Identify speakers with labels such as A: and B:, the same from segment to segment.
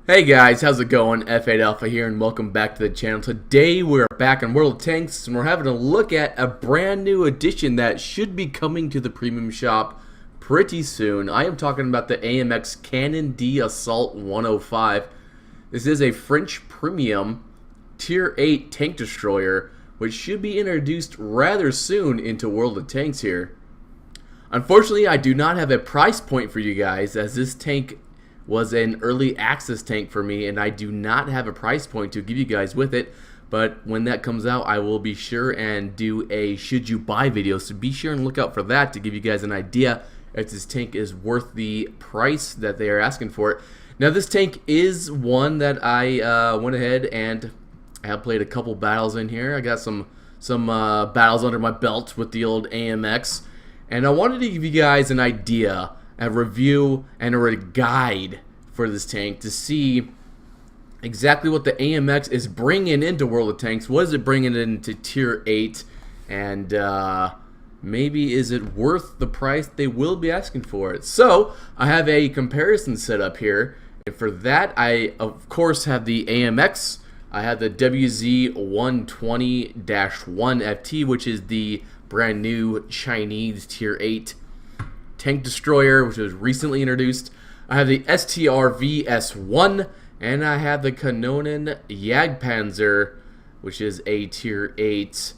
A: Hey guys, how's it going? F8 Alpha here and welcome back to the channel. Today we're back on World of Tanks and we're having a look at a brand new edition that should be coming to the premium shop pretty soon. I am talking about the AMX Canon D Assault 105. This is a French premium tier 8 tank destroyer which should be introduced rather soon into World of Tanks here. Unfortunately, I do not have a price point for you guys as this tank was an early access tank for me and I do not have a price point to give you guys with it, but when that comes out I will be sure and do a should you buy video, so be sure and look out for that to give you guys an idea if this tank is worth the price that they are asking for it. Now this tank is one that I went ahead and I have played a couple battles in here. I got some battles under my belt with the old AMX, and I wanted to give you guys an idea, a review, and a guide for this tank to see exactly what the AMX is bringing into World of Tanks. What is it bringing into Tier 8? And maybe is it worth the price they will be asking for it? So I have a comparison set up here. And for that, I of course have the AMX. I have the WZ120-1 FT, which is the brand new Chinese Tier 8 tank destroyer, which was recently introduced. I have the STRV S1, and I have the Kanonen Jagdpanzer, which is a Tier 8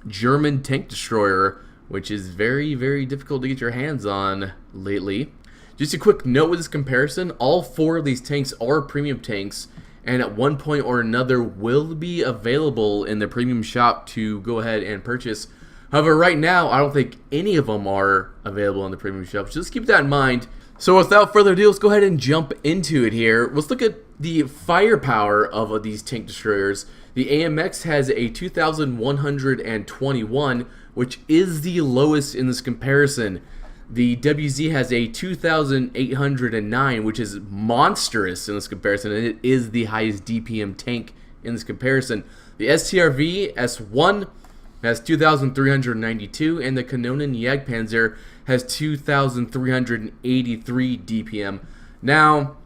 A: German tank destroyer, which is very, very difficult to get your hands on lately. Just a quick note with this comparison, all four of these tanks are premium tanks, and at one point or another will be available in the premium shop to go ahead and purchase. However, right now, I don't think any of them are available in the premium shop, so just keep that in mind. So without further ado, let's go ahead and jump into it here. Let's look at the firepower of these tank destroyers. The AMX has a 2,121, which is the lowest in this comparison. The WZ has a 2,809, which is monstrous in this comparison, and it is the highest DPM tank in this comparison. The STRV S1 has 2,392, and the Kanonen Jagdpanzer has 2,383 DPM. Now,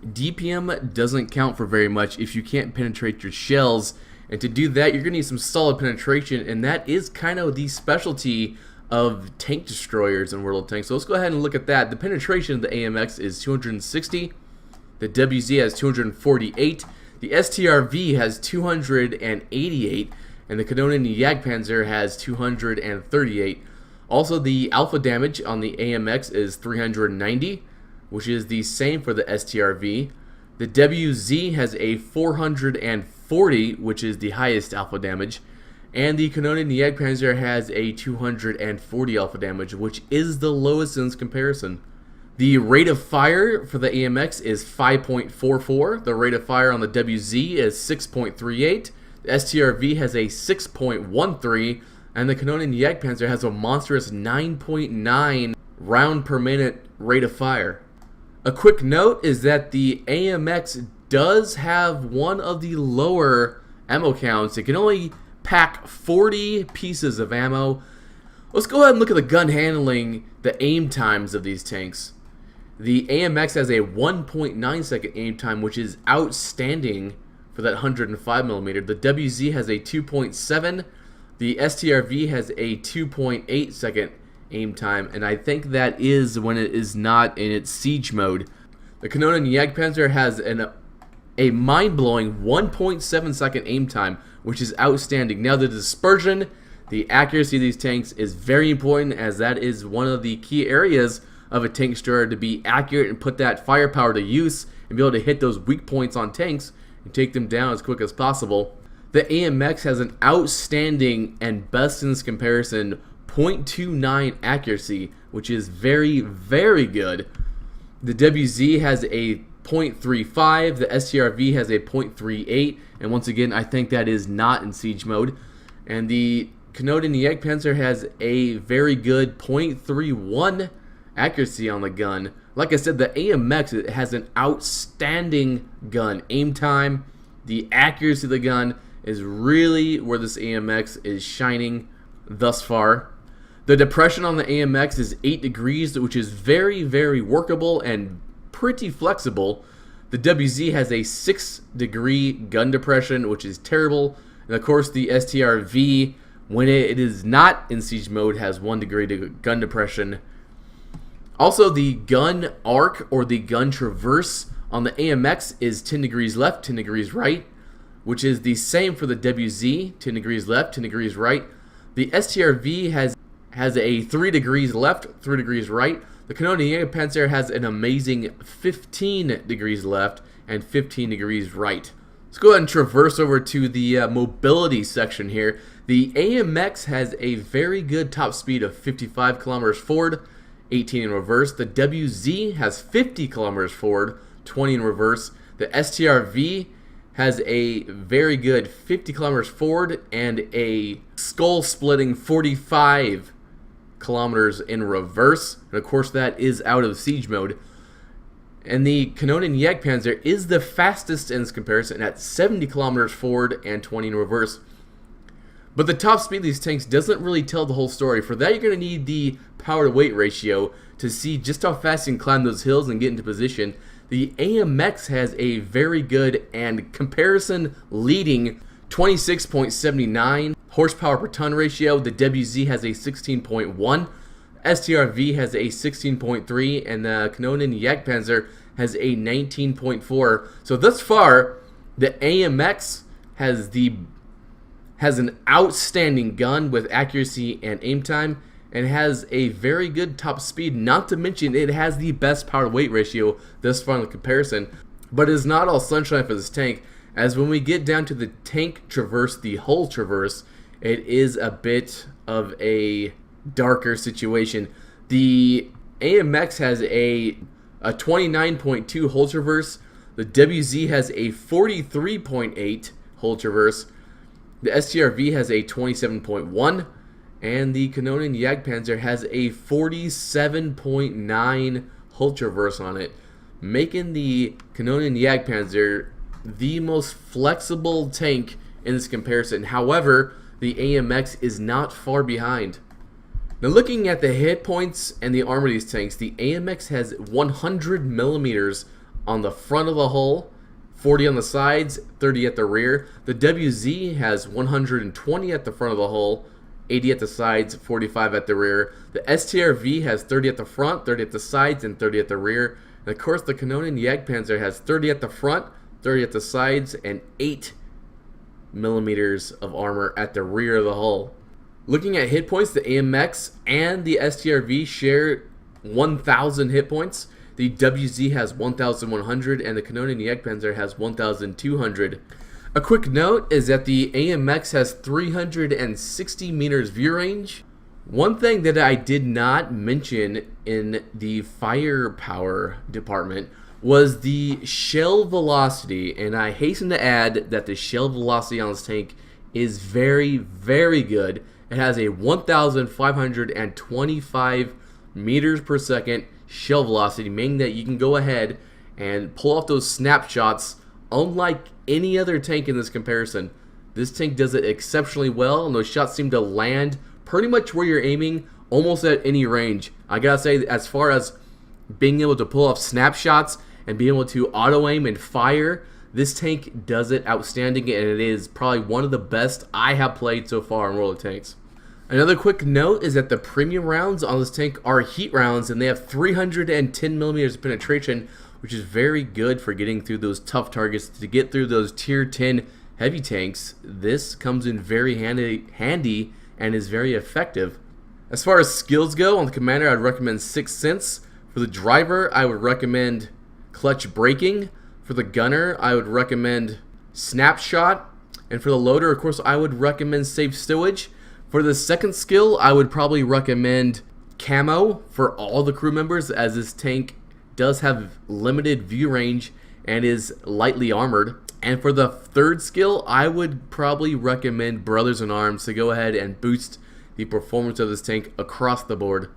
A: DPM doesn't count for very much if you can't penetrate your shells, and to do that, you're going to need some solid penetration, and that is kind of the specialty of tank destroyers in World of Tanks. So let's go ahead and look at that. The penetration of the AMX is 260, the WZ has 248, the STRV has 288, and the Kanonen Jagdpanzer has 238. Also, the alpha damage on the AMX is 390, which is the same for the STRV. The WZ has a 440, which is the highest alpha damage. And the Kanonen Jagdpanzer has a 240 alpha damage, which is the lowest in this comparison. The rate of fire for the AMX is 5.44. The rate of fire on the WZ is 6.38. The STRV has a 6.13, and the Kanonen Jagdpanzer has a monstrous 9.9 round per minute rate of fire. A quick note is that the AMX does have one of the lower ammo counts. It can only pack 40 pieces of ammo. Let's go ahead and look at the gun handling, the aim times of these tanks. The AMX has a 1.9 second aim time, which is outstanding for that 105mm. The WZ has a 2.7. The STRV has a 2.8 second aim time, and I think that is when it is not in its siege mode. The Kanonen Jagdpanzer has a mind-blowing 1.7 second aim time, which is outstanding. Now the dispersion, the accuracy of these tanks is very important, as that is one of the key areas of a tank destroyer, to be accurate and put that firepower to use and be able to hit those weak points on tanks and take them down as quick as possible. The AMX has an outstanding and best in this comparison 0.29 accuracy, which is very, very good. The WZ has a 0.35, the STRV has a 0.38, and once again I think that is not in siege mode. And the Kanonen Jagdpanzer has a very good 0.31 accuracy on the gun. Like I said, the AMX, it has an outstanding gun aim time. The accuracy of the gun is really where this AMX is shining thus far. The depression on the AMX is 8 degrees, which is very, very workable and pretty flexible. The WZ has a 6-degree gun depression, which is terrible. And of course, the STRV, when it is not in siege mode, has 1-degree gun depression. Also, the gun arc or the gun traverse on the AMX is 10 degrees left, 10 degrees right, which is the same for the WZ, 10 degrees left, 10 degrees right. The STRV has a 3 degrees left, 3 degrees right. The Canon D Assault has an amazing 15 degrees left and 15 degrees right. Let's go ahead and traverse over to the mobility section here. The AMX has a very good top speed of 55 kilometers forward, 18 in reverse. The WZ has 50 kilometers forward, 20 in reverse. The STRV has a very good 50 kilometers forward and a skull-splitting 45 kilometers in reverse. And of course, that is out of siege mode. And the Canon Jagdpanzer is the fastest in this comparison at 70 kilometers forward and 20 in reverse. But the top speed of these tanks doesn't really tell the whole story. For that, you're going to need the power to weight ratio to see just how fast you can climb those hills and get into position. The AMX has a very good and comparison leading 26.79 horsepower per ton ratio. The WZ has a 16.1, STRV has a 16.3, and the Canon Jagdpanzer has a 19.4. So thus far, the AMX has an outstanding gun with accuracy and aim time, and has a very good top speed. Not to mention, it has the best power to weight ratio thus far in the comparison. But it is not all sunshine for this tank, as when we get down to the tank traverse, the hull traverse, it is a bit of a darker situation. The AMX has a 29.2 hull traverse. The WZ has a 43.8 hull traverse. The STRV has a 27.1. And the Canon Jagdpanzer has a 47.9 hull traverse on it, making the Canon Jagdpanzer the most flexible tank in this comparison. However, the AMX is not far behind. Now, looking at the hit points and the armor of these tanks, the AMX has 100 millimeters on the front of the hull, 40 on the sides, 30 at the rear. The WZ has 120 at the front of the hull, 80 at the sides, 45 at the rear. The STRV has 30 at the front, 30 at the sides, and 30 at the rear. And of course, the Canon Jagdpanzer has 30 at the front, 30 at the sides, and 8 millimeters of armor at the rear of the hull. Looking at hit points, the AMX and the STRV share 1,000 hit points. The WZ has 1,100, and the Canon Jagdpanzer has 1,200. A quick note is that the AMX has 360 meters view range. One thing that I did not mention in the firepower department was the shell velocity, and I hasten to add that the shell velocity on this tank is very, very good. It has a 1,525 meters per second shell velocity, meaning that you can go ahead and pull off those snapshots unlike any other tank in this comparison. This tank does it exceptionally well, and those shots seem to land pretty much where you're aiming, almost at any range. I gotta say, as far as being able to pull off snapshots and being able to auto aim and fire, this tank does it outstanding, and it is probably one of the best I have played so far in World of Tanks. Another quick note is that the premium rounds on this tank are heat rounds, and they have 310 millimeters of penetration, which is very good for getting through those tough targets. To get through those tier 10 heavy tanks, this comes in very handy and is very effective. As far as skills go, on the commander, I'd recommend Sixth Sense. For the driver, I would recommend clutch braking. For the gunner, I would recommend Snapshot. And for the loader, of course, I would recommend Safe Stowage. For the second skill, I would probably recommend Camo for all the crew members, as this tank does have limited view range and is lightly armored. And for the third skill, I would probably recommend Brothers in Arms to go ahead and boost the performance of this tank across the board.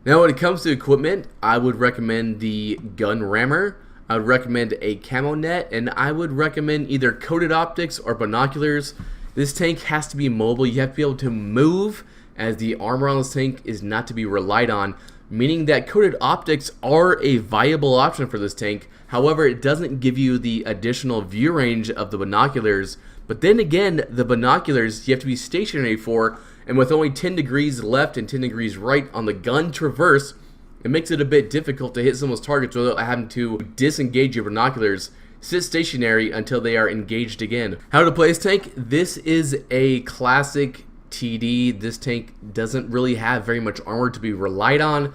A: Now, when it comes to equipment, I would recommend the gun rammer. I would recommend a camo net, and I would recommend either coated optics or binoculars. This tank has to be mobile. You have to be able to move, as the armor on this tank is not to be relied on. meaning that coated optics are a viable option for this tank. However, it doesn't give you the additional view range of the binoculars. But then again, the binoculars you have to be stationary for, and with only 10 degrees left and 10 degrees right on the gun traverse, it makes it a bit difficult to hit someone's targets without having to disengage your binoculars. Sit stationary until they are engaged again. How to play this tank? This is a classic TD. This tank doesn't really have very much armor to be relied on.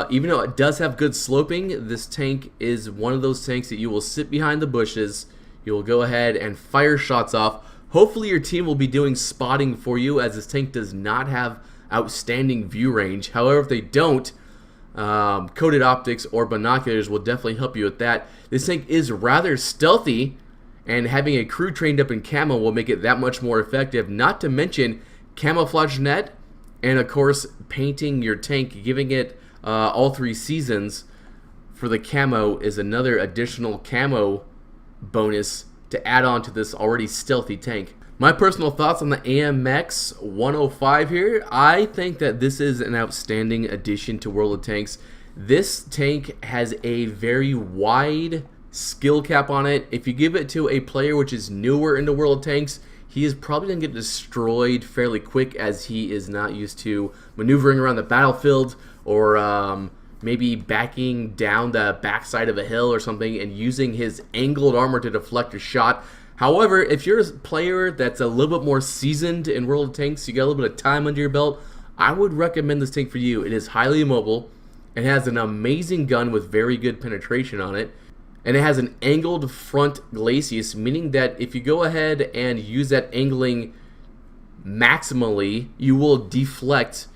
A: Even though it does have good sloping, this tank is one of those tanks that you will sit behind the bushes, you will go ahead and fire shots off. Hopefully your team will be doing spotting for you, as this tank does not have outstanding view range. However, if they don't, coated optics or binoculars will definitely help you with that. This tank is rather stealthy, and having a crew trained up in camo will make it that much more effective. Not to mention camouflage net, and of course painting your tank, giving it all 3 seasons for the camo is another additional camo bonus to add on to this already stealthy tank. My personal thoughts on the AMX 105 here. I think that this is an outstanding addition to World of Tanks. This tank has a very wide skill cap on it. If you give it to a player which is newer into World of Tanks, he is probably going to get destroyed fairly quick, as he is not used to maneuvering around the battlefield, or maybe backing down the backside of a hill or something and using his angled armor to deflect a shot. However, if you're a player that's a little bit more seasoned in World of Tanks, you got a little bit of time under your belt, I would recommend this tank for you. It is highly mobile, it has an amazing gun with very good penetration on it, and it has an angled front glacis, meaning that if you go ahead and use that angling maximally, you will deflect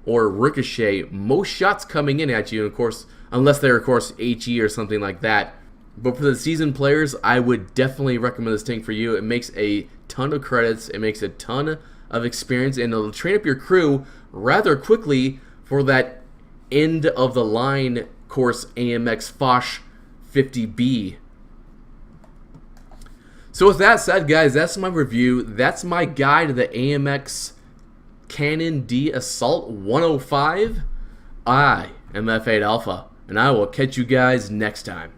A: or ricochet most shots coming in at you, and of course, unless they're of course HE or something like that. But for the seasoned players, I would definitely recommend this tank for you. It makes a ton of credits, it makes a ton of experience, and it'll train up your crew rather quickly for that end of the line course AMX Foch 50B. So with that said, guys, that's my review. That's my guide to the AMX Canon D Assault 105. I am F8 Alpha, and I will catch you guys next time.